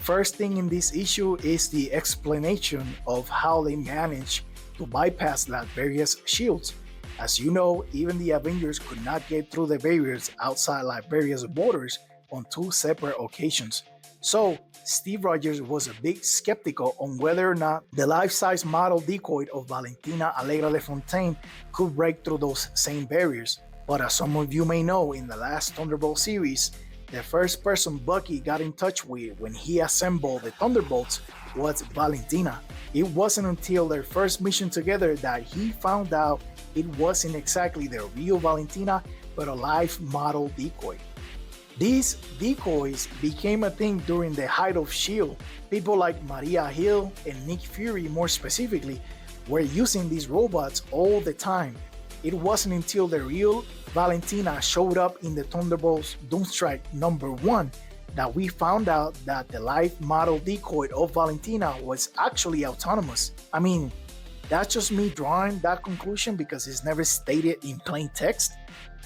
First thing in this issue is the explanation of how they managed to bypass Latveria's shields. As you know, even the Avengers could not get through the barriers outside Latveria's borders on 2 separate occasions. So, Steve Rogers was a bit skeptical on whether or not the life-size model decoy of Valentina Allegra de Fontaine could break through those same barriers. But as some of you may know, in the last Thunderbolt series, the first person Bucky got in touch with when he assembled the Thunderbolts was Valentina. It wasn't until their first mission together that he found out it wasn't exactly the real Valentina, but a life model decoy. These decoys became a thing during the height of S.H.I.E.L.D. People like Maria Hill and Nick Fury more specifically were using these robots all the time. It wasn't until the real Valentina showed up in the Thunderbolts Doomstrike #1 that we found out that the life model decoy of Valentina was actually autonomous. I mean, that's just me drawing that conclusion because it's never stated in plain text,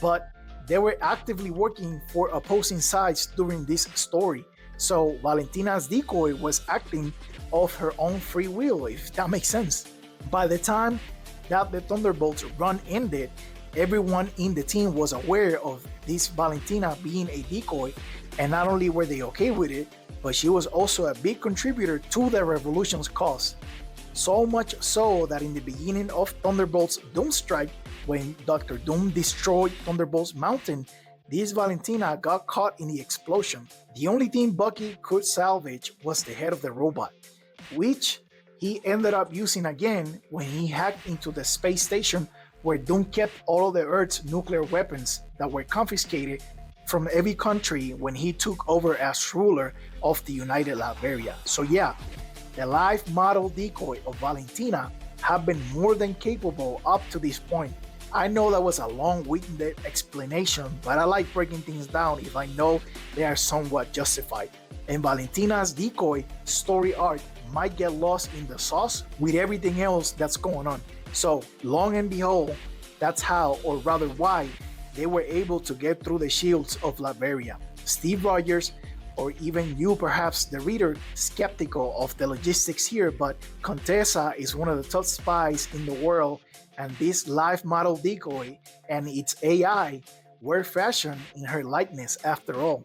but they were actively working for opposing sides during this story. So Valentina's decoy was acting of her own free will, if that makes sense. By the time that the Thunderbolts run ended, everyone in the team was aware of this Valentina being a decoy, and not only were they okay with it, but she was also a big contributor to the revolution's cause. So much so that in the beginning of Thunderbolts Doomstrike, when Dr. Doom destroyed Thunderbolts Mountain, this Valentina got caught in the explosion. The only thing Bucky could salvage was the head of the robot, which he ended up using again when he hacked into the space station where Doom kept all of the Earth's nuclear weapons that were confiscated from every country when he took over as ruler of the United Latveria. So yeah, the life model decoy of Valentina have been more than capable up to this point. I know that was a long-winded explanation, but I like breaking things down if I know they are somewhat justified. And Valentina's decoy story arc might get lost in the sauce with everything else that's going on. So, long and behold, that's how, or rather why, they were able to get through the shields of Latveria. Steve Rogers, or even you perhaps the reader, skeptical of the logistics here, but Contessa is one of the top spies in the world, and this life model decoy and its AI were fashioned in her likeness after all.